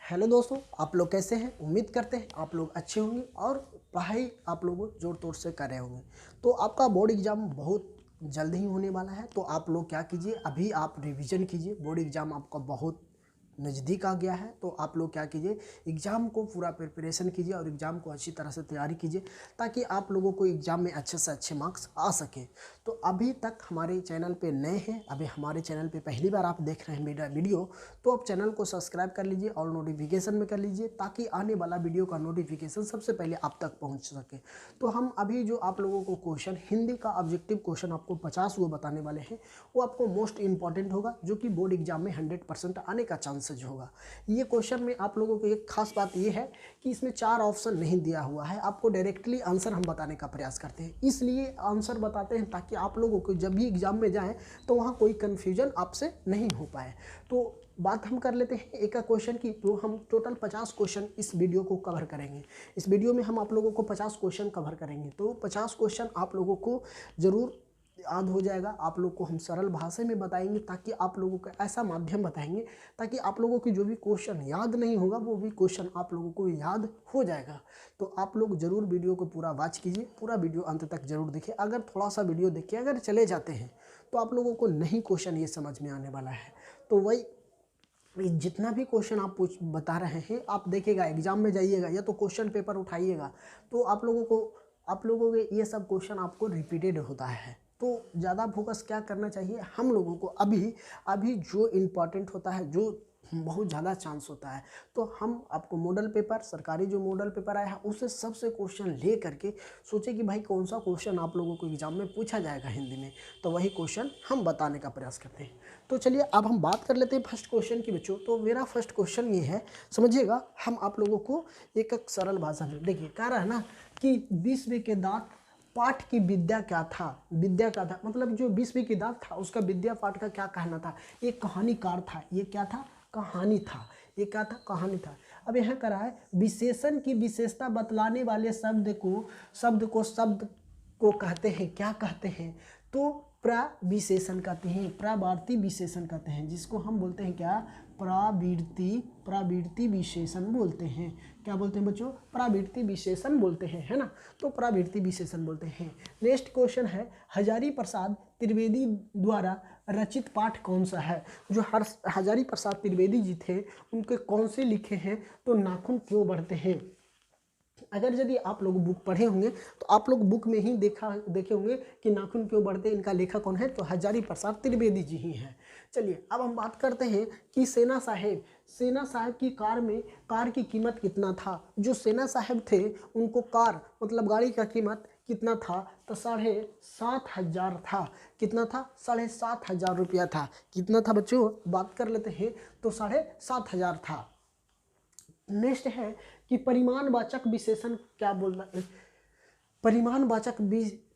Hello दोस्तों, आप लोग कैसे हैं। उम्मीद करते हैं आप लोग अच्छे होंगे और पढ़ाई आप लोग जोर तोड़ से कर रहे होंगे। तो आपका बोर्ड एग्ज़ाम बहुत जल्द ही होने वाला है। तो आप लोग क्या कीजिए, अभी आप रिवीजन कीजिए। बोर्ड एग्ज़ाम आपका बहुत नज़दीक आ गया है। तो आप लोग क्या कीजिए, एग्ज़ाम को पूरा प्रिपरेशन कीजिए और एग्ज़ाम को अच्छी तरह से तैयारी कीजिए ताकि आप लोगों को एग्ज़ाम में अच्छे से अच्छे मार्क्स आ सके। तो अभी तक हमारे चैनल पे नए हैं, अभी हमारे चैनल पे पहली बार आप देख रहे हैं मेरा वीडियो, तो आप चैनल को सब्सक्राइब कर लीजिए और नोटिफिकेशन में कर लीजिए ताकि आने वाला वीडियो का नोटिफिकेशन सबसे पहले आप तक पहुंच सके। तो हम अभी जो आप लोगों को क्वेश्चन, हिंदी का ऑब्जेक्टिव क्वेश्चन आपको 50 वो बताने वाले हैं, वो आपको मोस्ट इंपॉर्टेंट होगा, जो कि बोर्ड एग्जाम में 100% आने का चांसेज होगा। ये क्वेश्चन में आप लोगों को एक खास बात ये है कि इसमें 4 ऑप्शन नहीं दिया हुआ है, आपको डायरेक्टली आंसर हम बताने का प्रयास करते हैं। इसलिए आंसर बताते हैं ताकि आप लोगों को जब भी एग्जाम में जाएं तो वहाँ कोई कन्फ्यूजन आपसे नहीं हो पाए। तो बात हम कर लेते हैं एक का क्वेश्चन की। तो हम टोटल 50 क्वेश्चन इस वीडियो को कवर करेंगे। इस वीडियो में हम आप लोगों को 50 क्वेश्चन कवर करेंगे। तो 50 क्वेश्चन आप लोगों को ज़रूर याद हो जाएगा। आप लोग को हम सरल भाषा में बताएंगे ताकि आप लोगों को ऐसा माध्यम बताएंगे ताकि आप लोगों की जो भी क्वेश्चन याद नहीं होगा वो भी क्वेश्चन आप लोगों को याद हो जाएगा। तो आप लोग ज़रूर वीडियो को पूरा वॉच कीजिए, पूरा वीडियो अंत तक जरूर देखिए। अगर थोड़ा सा वीडियो देखिए अगर चले जाते हैं तो आप लोगों को नहीं क्वेश्चन ये समझ में आने वाला है। तो वही जितना भी क्वेश्चन आप पूछ बता रहे हैं आप देखिएगा, एग्जाम में जाइएगा या तो क्वेश्चन पेपर उठाइएगा तो आप लोगों के ये सब क्वेश्चन आपको रिपीटेड होता है। तो ज़्यादा फोकस क्या करना चाहिए हम लोगों को, अभी जो इम्पोर्टेंट होता है, जो बहुत ज़्यादा चांस होता है, तो हम आपको मॉडल पेपर, सरकारी जो मॉडल पेपर आया है उससे सबसे क्वेश्चन ले करके सोचे कि भाई कौन सा क्वेश्चन आप लोगों को एग्जाम में पूछा जाएगा हिंदी में, तो वही क्वेश्चन हम बताने का प्रयास करते हैं। तो चलिए अब हम बात कर लेते हैं फर्स्ट क्वेश्चन की बच्चों। तो मेरा फर्स्ट क्वेश्चन ये है, समझिएगा, हम आप लोगों को एक सरल भाषा में देखिए। कह रहा है ना कि 20वीं के दांत पाठ की विद्या क्या था। विद्या क्या था मतलब जो 20वीं की दांत था उसका विद्या पाठ का क्या कहना था। ये कहानीकार था, ये क्या था, कहानी था। ये क्या था, कहानी था। अब यहाँ कह रहा है विशेषण की विशेषता बतलाने वाले शब्द को कहते हैं, क्या कहते हैं, तो प्रविशेषण कहते हैं, प्रवार्ती विशेषण कहते हैं, जिसको हम बोलते हैं क्या, प्रवृत्ति विशेषण बोलते हैं। क्या बोलते हैं बच्चों, प्रवृत्ति विशेषण बोलते हैं, है ना। तो प्रवृत्ति विशेषण बोलते हैं। नेक्स्ट क्वेश्चन है, हजारी प्रसाद त्रिवेदी द्वारा रचित पाठ कौन सा है। जो हजारी प्रसाद त्रिवेदी जी थे उनके कौन से लिखे हैं, तो नाखून क्यों बढ़ते हैं। अगर यदि आप लोग बुक पढ़े होंगे तो आप लोग बुक में ही देखे होंगे कि नाखून क्यों बढ़ते, इनका लेखक कौन है, तो हजारी प्रसाद त्रिवेदी जी ही हैं। चलिए अब हम बात करते हैं कि सेना साहब की कार की कीमत कितना था। जो सेना साहब थे उनको कार मतलब गाड़ी का कीमत कितना था, तो 7,500 था। कितना था, 7,500 रुपया था। कितना था बच्चों, बात कर लेते हैं, तो 7,500 था। नेक्स्ट है कि परिमाणवाचक विशेषण क्या बोल रहा है। परिमाणवाचक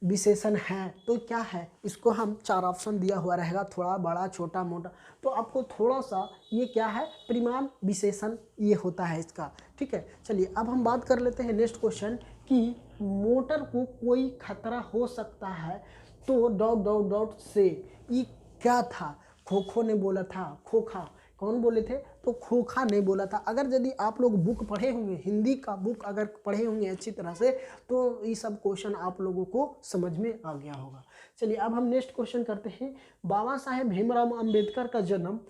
विशेषण है तो क्या है, इसको हम 4 ऑप्शन दिया हुआ रहेगा, थोड़ा बड़ा छोटा मोटा। तो आपको थोड़ा सा ये क्या है, परिमाण विशेषण ये होता है इसका, ठीक है। चलिए अब हम बात कर लेते हैं नेक्स्ट क्वेश्चन कि मोटर को कोई खतरा हो सकता है तो डॉट से, ये क्या था। खोखो ने बोला था, खोखा कौन बोले थे, तो खोखा नहीं बोला था। अगर यदि आप लोग बुक पढ़े होंगे, हिंदी का बुक अगर पढ़े होंगे अच्छी तरह से, तो ये सब क्वेश्चन आप लोगों को समझ में आ गया होगा। चलिए अब हम नेक्स्ट क्वेश्चन करते हैं, बाबा साहेब भीमराव अंबेडकर का जन्म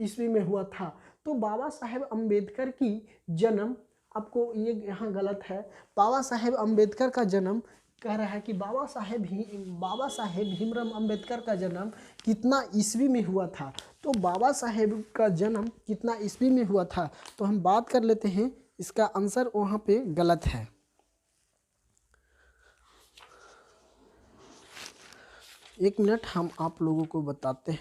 ईस्वी में हुआ था। तो बाबा साहेब अंबेडकर की जन्म, आपको ये यहाँ गलत है। बाबा साहेब अंबेडकर का जन्म कह रहा है कि बाबा साहेब भीमराव अंबेडकर का जन्म कितना ईस्वी में हुआ था। तो बाबा साहेब का जन्म कितना ईस्वी में हुआ था, तो हम बात कर लेते हैं, इसका आंसर वहाँ पे गलत है। एक मिनट हम आप लोगों को बताते हैं।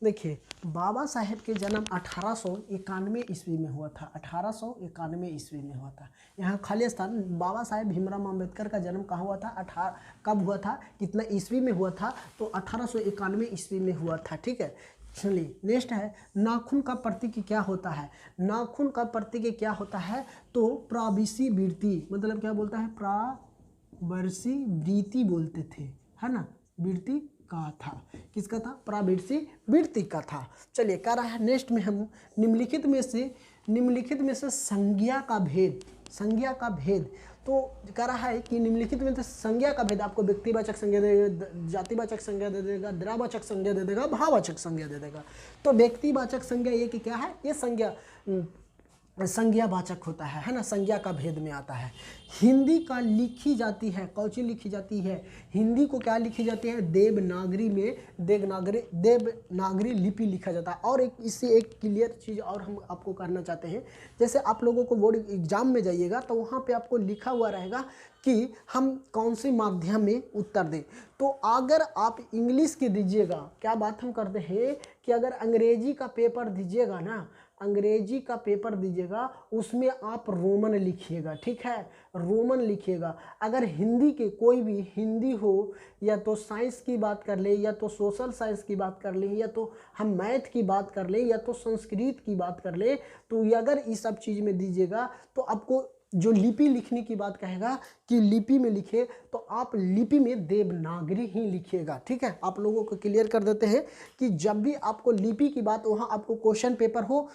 देखिए बाबा साहेब के जन्म 1891 ईस्वी में हुआ था। 1891 ईस्वी में हुआ था। यहाँ खाली स्थान, बाबा साहेब भीमराव अंबेडकर का जन्म कहाँ हुआ था, कब हुआ था, कितना ईस्वी में हुआ था, तो 1891 ईस्वी में हुआ था, ठीक है। चलिए नेक्स्ट है, नाखून का प्रतीक क्या होता है? नाखून का प्रतीक क्या होता है? तो प्राविसी वृत्ति, मतलब क्या बोलता है? प्रावर्सी वृत्ति बोलते थे, है ना, वृत्ति का था। किसका था? प्रावर्सी वृत्ति का था। चलिए कह रहा है नेक्स्ट में हम निम्नलिखित में से संज्ञा का भेद, संज्ञा का भेद। तो कह रहा है कि निम्नलिखित में से संज्ञा का भेद आपको व्यक्तिवाचक संज्ञा दे देगा, जातिवाचक संज्ञा दे देगा, द्रवाचक संज्ञा दे देगा, भाववाचक संज्ञा दे देगा। तो व्यक्तिवाचक संज्ञा ये कि क्या है? ये संज्ञावाचक होता है ना, संज्ञा का भेद में आता है। हिंदी का लिखी जाती है, कौची लिखी जाती है? हिंदी को क्या लिखी जाती है? देवनागरी में, देवनागरी लिपि लिखा जाता है। और इससे एक क्लियर चीज़ और हम आपको करना चाहते हैं, जैसे आप लोगों को बोर्ड एग्जाम में जाइएगा तो वहाँ पे आपको लिखा हुआ रहेगा कि हम कौन से माध्यम में उत्तर दें। तो अगर आप इंग्लिश के दीजिएगा, क्या बात हम करते हैं कि अगर अंग्रेजी का पेपर दीजिएगा ना, अंग्रेजी का पेपर दीजिएगा उसमें आप रोमन लिखिएगा, ठीक है, रोमन लिखिएगा। अगर हिंदी के कोई भी, हिंदी हो या तो साइंस की बात कर ले, या तो सोशल साइंस की बात कर ले, या तो हम मैथ की बात कर ले, या तो संस्कृत की बात कर ले, तो अगर इस सब चीज़ में दीजिएगा तो आपको जो लिपि लिखने की बात कहेगा कि लिपि में लिखे, तो आप लिपि में देवनागरी ही लिखिएगा, ठीक है। आप लोगों को क्लियर कर देते हैं कि जब भी आपको लिपि की बात, वहाँ आपको क्वेश्चन पेपर हो,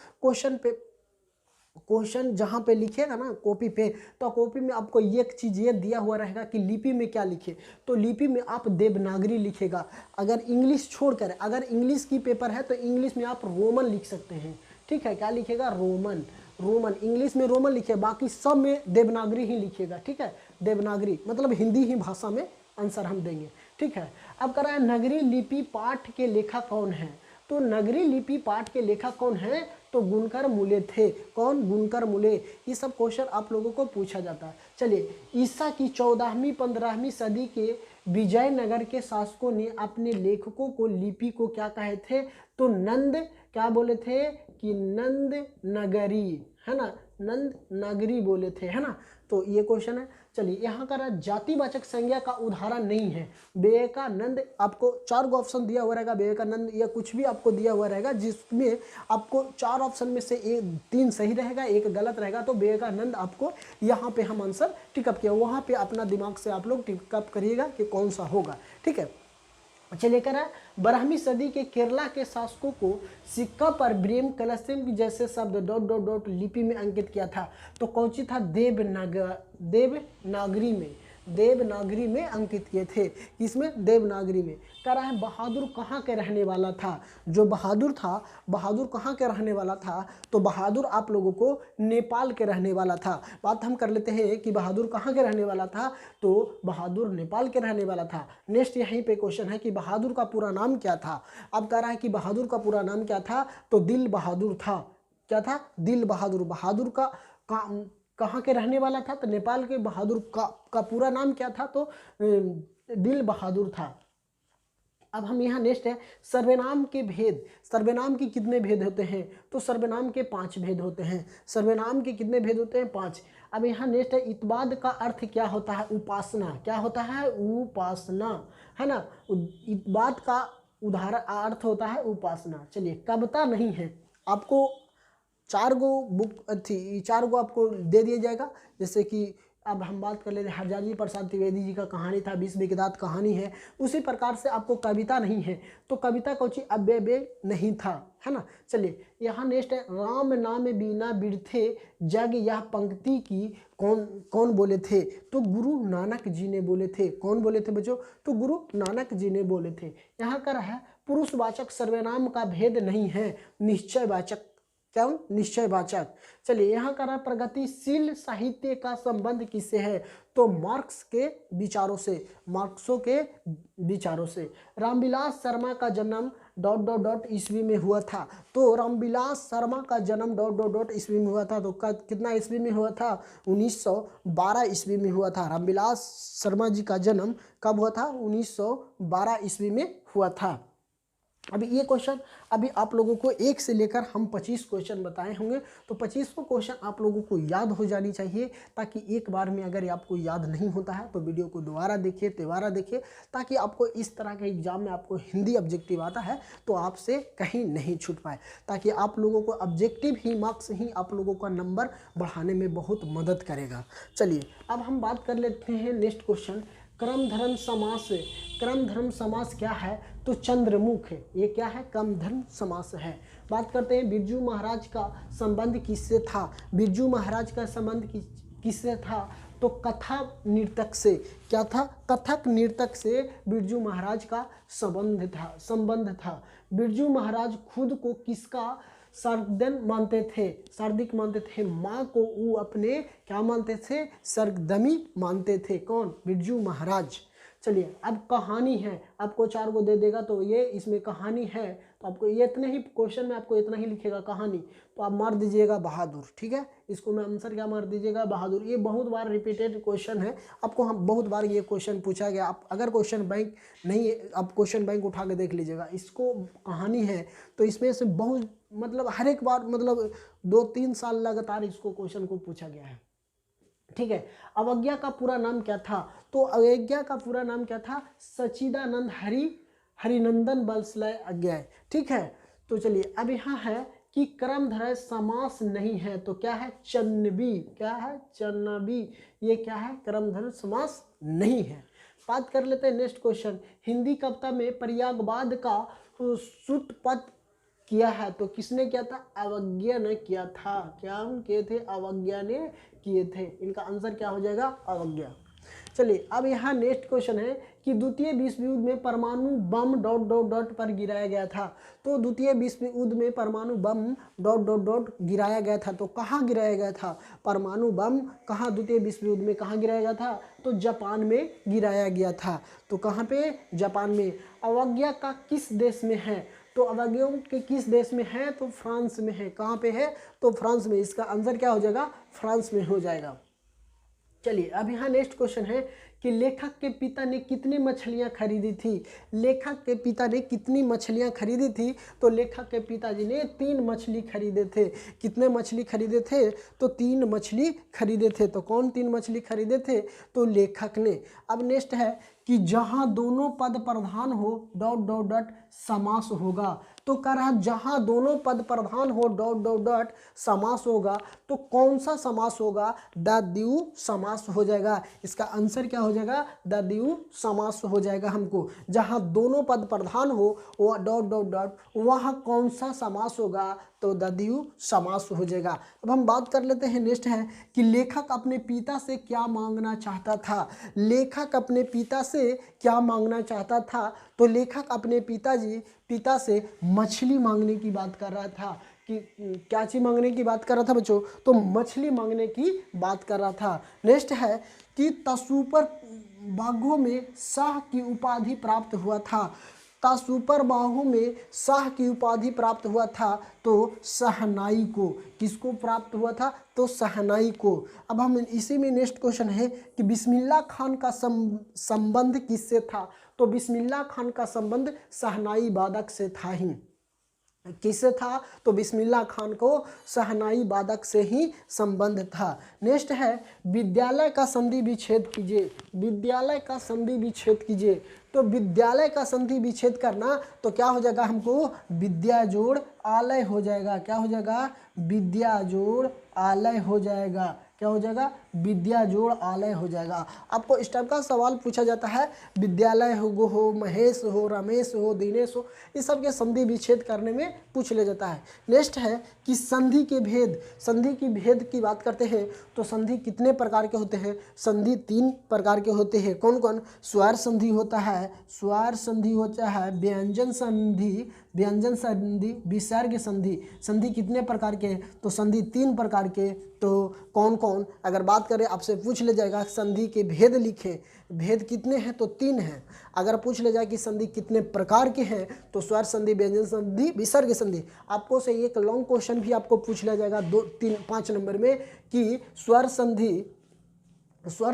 क्वेश्चन जहाँ पे लिखेगा ना कॉपी पे, तो कॉपी में आपको एक चीज़ ये दिया हुआ रहेगा कि लिपि में क्या लिखे, तो लिपि में आप देवनागरी लिखेगा। अगर इंग्लिश छोड़कर, अगर इंग्लिश की पेपर है तो इंग्लिश में आप रोमन लिख सकते हैं, ठीक है। क्या लिखेगा? रोमन, रोमन, इंग्लिश में रोमन लिखे, बाकी सब में देवनागरी ही लिखिएगा, ठीक है। देवनागरी मतलब हिंदी ही भाषा में आंसर हम देंगे, ठीक है। अब कह रहा है नगरी लिपि पाठ के लेखक कौन है? तो नगरी लिपि पाठ के लेखक कौन है? तो गुणकर मूले थे। कौन? गुणकर मूले। ये सब क्वेश्चन आप लोगों को पूछा जाता है। चलिए, ईसा की 14वीं 15वीं सदी के विजयनगर के शासकों ने अपने लेखकों को लिपि को क्या कहे थे? तो नंद, क्या बोले थे कि नंद नगरी, है ना, नंद नगरी बोले थे, है ना। तो ये क्वेश्चन है। चलिए यहाँ का जातिवाचक संज्ञा का उदाहरण नहीं है। विवेकानंद, आपको 4 गो ऑप्शन दिया हुआ रहेगा, विवेकानंद या कुछ भी आपको दिया हुआ रहेगा, जिसमें आपको 4 ऑप्शन में से 3 सही रहेगा, 1 गलत रहेगा। तो विवेकानंद आपको यहाँ पे हम आंसर टिकअप किया, वहाँ पे अपना दिमाग से आप लोग टिकअप करिएगा कि कौन सा होगा, ठीक है। चलिए कह रहा है 12वीं सदी के केरला के शासकों को सिक्का पर ब्रेम कलशम जैसे शब्द ... लिपि में अंकित किया था। तो कौन सी था? देवनागरी में अंकित किए थे। किसमें? देवनागरी में। कह रहा है बहादुर कहाँ के रहने वाला था? जो बहादुर था, बहादुर कहाँ के रहने वाला था? तो बहादुर आप लोगों को नेपाल के रहने वाला था। बात हम कर लेते हैं कि बहादुर कहाँ के रहने वाला था, तो बहादुर नेपाल के रहने वाला था। नेक्स्ट यहीं पे क्वेश्चन है कि बहादुर का पूरा नाम क्या था? अब कह रहा है कि बहादुर का पूरा नाम क्या था? तो दिल बहादुर था। क्या था? दिल बहादुर। बहादुर का कहाँ के रहने वाला था? तो नेपाल के। बहादुर का पूरा नाम क्या था? तो दिल बहादुर था। अब हम यहाँ नेक्स्ट है सर्वनाम के भेद। सर्वनाम के कितने भेद होते हैं? तो सर्वनाम के 5 भेद होते हैं। सर्वनाम के कितने भेद होते हैं? 5। अब यहाँ नेक्स्ट है इत्बाद का अर्थ क्या होता है? उपासना। क्या होता है? उपासना, है ना। इत्बाद का उदाहरण अर्थ होता है उपासना। चलिए, कविता नहीं है, आपको 4 गो बुक थी, 4 गो आपको दे दिया जाएगा। जैसे कि अब हम बात कर लेते हैं हरजाजी प्रसाद द्विवेदी जी का कहानी था, विश्व विख्यात कहानी है। उसी प्रकार से आपको कविता नहीं है, तो कविता कौची? अव्यय नहीं था, है ना। चलिए यहाँ नेक्स्ट है राम नाम बीना बिरथे जग, यह पंक्ति की कौन बोले थे? तो गुरु नानक जी ने बोले थे। कौन बोले थे बच्चों? तो गुरु नानक जी ने बोले थे। यहाँ का है पुरुषवाचक सर्वनाम का भेद नहीं है, निश्चयवाचक। क्या? निश्चयवाचक। चलिए यहाँ का प्रगतिशील साहित्य का संबंध किससे है? तो मार्क्स के विचारों से, मार्क्सों के विचारों से। रामविलास शर्मा का जन्म ... ईस्वी में हुआ था। तो रामविलास शर्मा का जन्म ... ईस्वी में हुआ था। तो कितना ईस्वी में हुआ था? 1912 ईस्वी में हुआ था। रामविलास शर्मा जी का जन्म कब हुआ था? 1912 ईस्वी में हुआ था। अभी ये क्वेश्चन अभी आप लोगों को 1 से लेकर हम 25 क्वेश्चन बताए होंगे, तो 25 क्वेश्चन आप लोगों को याद हो जानी चाहिए, ताकि एक बार में अगर आपको याद नहीं होता है तो वीडियो को दोबारा देखिए, तिबारा देखिए, ताकि आपको इस तरह के एग्जाम में आपको हिंदी ऑब्जेक्टिव आता है तो आपसे कहीं नहीं छूट पाए, ताकि आप लोगों को ऑब्जेक्टिव ही मार्क्स ही आप लोगों का नंबर बढ़ाने में बहुत मदद करेगा। चलिए अब हम बात कर लेते हैं नेक्स्ट क्वेश्चन, क्रमधर्म समास। क्रमधर्म समास क्या है? तो चंद्रमुख है, ये क्या है? क्रमधर्म समास है। बात करते हैं बिरजू महाराज का संबंध किससे था? बिरजू महाराज का संबंध किससे था? तो कथा नृतक से। क्या था? कथक नृतक से बिरजू महाराज का संबंध था। बिरजू महाराज खुद को किसका सरगदन मानते थे? सर्दिक मानते थे। माँ को वो अपने क्या मानते थे? सरगदमी मानते थे। कौन? बिरजू महाराज। चलिए अब कहानी है, आपको 4 को दे देगा तो ये इसमें कहानी है, तो आपको ये इतने ही क्वेश्चन में आपको इतना ही लिखेगा कहानी, तो आप मार दीजिएगा बहादुर। ठीक है, इसको मैं आंसर क्या मार दीजिएगा? बहादुर। ये बहुत बार रिपीटेड क्वेश्चन है, आपको हम बहुत बार ये क्वेश्चन पूछा गया। आप अगर क्वेश्चन बैंक नहीं है, आप क्वेश्चन बैंक उठा के देख लीजिएगा, इसको कहानी है तो इसमें से बहुत मतलब हर एक बार मतलब 2-3 साल लगातार इसको क्वेश्चन को पूछा गया है। ठीक है, अवज्ञा का पूरा नाम क्या था? तो अवज्ञा का पूरा नाम क्या था? सच्चिदानंद हरिनंदन बल्सलय अज्ञा। ठीक है, तो चलिए अब यहाँ है कि क्रमधर्म समास नहीं है, तो क्या है? चन्नबी। क्या है? चन्नबी। ये क्या है? क्रमधर्म समास नहीं है। बात कर लेते हैं नेक्स्ट क्वेश्चन, हिंदी कविता में प्रयागवाद का सूत्रपद किया है, तो किसने किया था? अवज्ञा ने किया था। क्या हम किए थे? अवज्ञा ने किए थे। इनका आंसर क्या हो जाएगा? अवज्ञा। चलिए अब यहाँ नेक्स्ट क्वेश्चन है कि द्वितीय विश्व युद्ध में परमाणु बम ... पर गिराया गया था। तो द्वितीय विश्व युद्ध में परमाणु बम ... गिराया गया था, तो कहाँ गिराया गया था? परमाणु बम कहाँ द्वितीय विश्व युद्ध में कहाँ गिराया गया था? तो जापान में गिराया गया था। तो कहाँ पे? जापान में। अवज्ञा का किस देश में है? तो अवज्ञा के किस देश में है? तो फ्रांस में है। कहाँ पे है? तो फ्रांस में। इसका आंसर क्या हो जाएगा? फ्रांस में हो जाएगा। चलिए अब यहाँ नेक्स्ट क्वेश्चन है कि लेखक के पिता ने कितनी मछलियाँ खरीदी थी? लेखक के पिता ने कितनी मछलियाँ खरीदी थी? तो लेखक के पिताजी ने 3 मछली खरीदे थे। कितने मछली खरीदे थे? तो 3 मछली खरीदे थे। तो कौन 3 मछली खरीदे थे? तो लेखक ने। अब नेक्स्ट है कि जहाँ दोनों पद प्रधान हो ... समास होगा। तो कह रहा जहाँ दोनों पद प्रधान हो ... समास होगा, तो कौन सा समास होगा? द्वंद्व समास हो जाएगा। इसका आंसर क्या हो जाएगा? द्वंद्व समास हो जाएगा हमको। जहाँ दोनों पद प्रधान हो वो ... वहाँ कौन सा समास होगा? तो द्वंद्व समास हो जाएगा। अब हम बात कर लेते हैं नेक्स्ट है कि लेखक अपने पिता से क्या मांगना चाहता था? लेखक अपने पिता से क्या मांगना चाहता था? तो लेखक अपने पिता से मछली मांगने की बात कर रहा था। कि क्या चीज़ मांगने की बात कर रहा था बच्चों? तो मछली मांगने की बात कर रहा था। नेक्स्ट है कि तसुपर बाघों में शाह की उपाधि प्राप्त हुआ था। तासुपर बाहों में शाह की उपाधि प्राप्त हुआ था, तो शहनाई को। किसको प्राप्त हुआ था? तो शहनाई को। अब हम इसी में नेक्स्ट क्वेश्चन है कि बिस्मिल्लाह खान का संबंध किससे था? तो बिस्मिल्लाह खान का संबंध शहनाई वादक से था ही। किससे था? तो बिस्मिल्लाह खान को शहनाई वादक से ही संबंध था। नेक्स्ट है विद्यालय का संधि विच्छेद कीजिए। विद्यालय का संधि विच्छेद कीजिए। तो विद्यालय का संधि विच्छेद करना तो क्या हो जाएगा हमको? विद्या जोड़ आलय हो जाएगा। क्या हो जाएगा? विद्या जोड़ आलय हो जाएगा। क्या हो जाएगा? विद्या जोड़ आलय हो जाएगा। आपको इस टाइप का सवाल पूछा जाता है, विद्यालय हो महेश हो, रमेश हो, दिनेश हो, इस सब के संधि विच्छेद करने में पूछ लिया जाता है। नेक्स्ट है कि संधि के भेद। संधि की भेद की बात करते हैं तो संधि कितने प्रकार के होते हैं? संधि 3 प्रकार के होते हैं। कौन कौन? स्वर संधि होता है, स्वर संधि होता है, व्यंजन संधि, विसर्ग संधि। संधि कितने प्रकार के? तो संधि 3 प्रकार के। तो कौन कौन? अगर बात करें, आपसे पूछ ले जाएगा संधि के भेद लिखें, भेद कितने हैं? तो 3 हैं। अगर पूछ ले जाए कि संधि कितने प्रकार के हैं, तो स्वर संधि, व्यंजन संधि, विसर्ग संधि। आपको से एक लॉन्ग क्वेश्चन भी आपको पूछ लिया जाएगा 2, 3, 5 नंबर में कि स्वर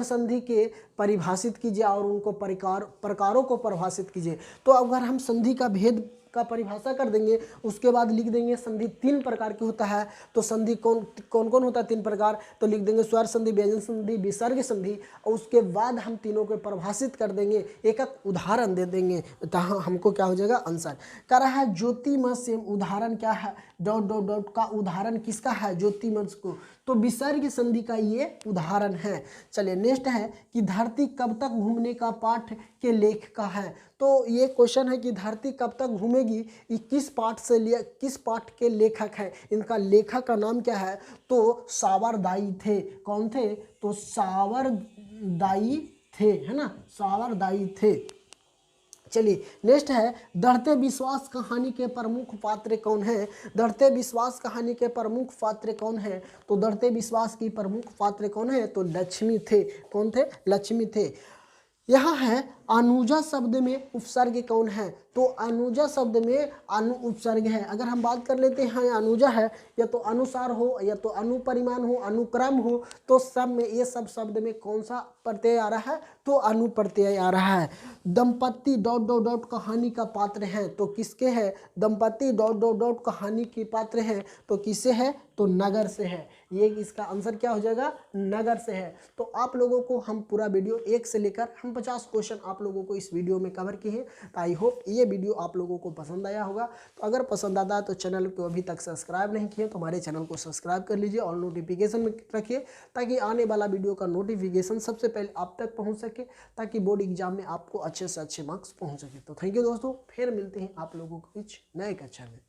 संधि के परिभाषित कीजिए और उनको प्रकारों को परिभाषित कीजिए। तो अगर हम संधि का भेद का परिभाषा कर देंगे, उसके बाद लिख देंगे संधि 3 प्रकार की होता है। तो संधि कौन कौन होता है 3 प्रकार, तो लिख देंगे स्वर संधि, व्यंजन संधि, विसर्ग संधि, और उसके बाद हम तीनों को परिभाषित कर देंगे, एक एक उदाहरण दे देंगे, तो हमको क्या हो जाएगा आंसर। कह रहा है ज्योतिमस से उदाहरण क्या है, डॉट डॉट डॉट का उदाहरण किसका है, ज्योतिमस को, तो विसर्ग संधि का ये उदाहरण है। चलिए नेक्स्ट है कि धरती कब तक घूमने का पाठ के लेख का है, तो ये क्वेश्चन है कि धरती कब तक घूमेगी, ये किस पाठ से लिया, किस पाठ के लेखक है, इनका लेखक का नाम क्या है, तो सावरदाई थे। कौन थे, तो सावरदाई थे, है ना, सावरदाई थे। चलिए नेक्स्ट है दृढ़ते विश्वास कहानी के प्रमुख पात्र कौन है, दृढ़ते विश्वास कहानी के प्रमुख पात्र कौन है, तो दृढ़ते विश्वास की प्रमुख पात्र कौन है, तो लक्ष्मी थे। कौन थे, लक्ष्मी थे। यहाँ है अनुजा शब्द में उपसर्ग कौन है, तो अनुजा शब्द में अनु उपसर्ग है। अगर हम बात कर लेते हैं अनुजा है, या तो अनुसार हो, या तो अनुपरिमाण हो, अनुक्रम हो, तो सब में ये सब शब्द में कौन सा प्रत्यय आ रहा है, तो अनु प्रत्यय आ रहा है। दंपत्ति डॉट डॉट डॉट कहानी का पात्र है, तो किसके है, दंपत्ति डॉट डॉट डॉट कहानी की पात्र है, तो किससे है, तो नगर से है। ये इसका आंसर क्या हो जाएगा, नगर से है। तो आप लोगों को हम पूरा वीडियो 1 से लेकर हम 50 क्वेश्चन आप लोगों को इस वीडियो में कवर किए हैं। तो आई होप ये वीडियो आप लोगों को पसंद आया होगा। तो अगर पसंद आता है तो चैनल को अभी तक सब्सक्राइब नहीं किए तो हमारे चैनल को सब्सक्राइब कर लीजिए और नोटिफिकेशन में रखिए, ताकि आने वाला वीडियो का नोटिफिकेशन सबसे पहले आप तक पहुँच सके, ताकि बोर्ड एग्जाम में आपको अच्छे से अच्छे मार्क्स पहुँच सके। तो थैंक यू दोस्तों, फिर मिलते हैं आप लोगों को कुछ नए कक्षा में।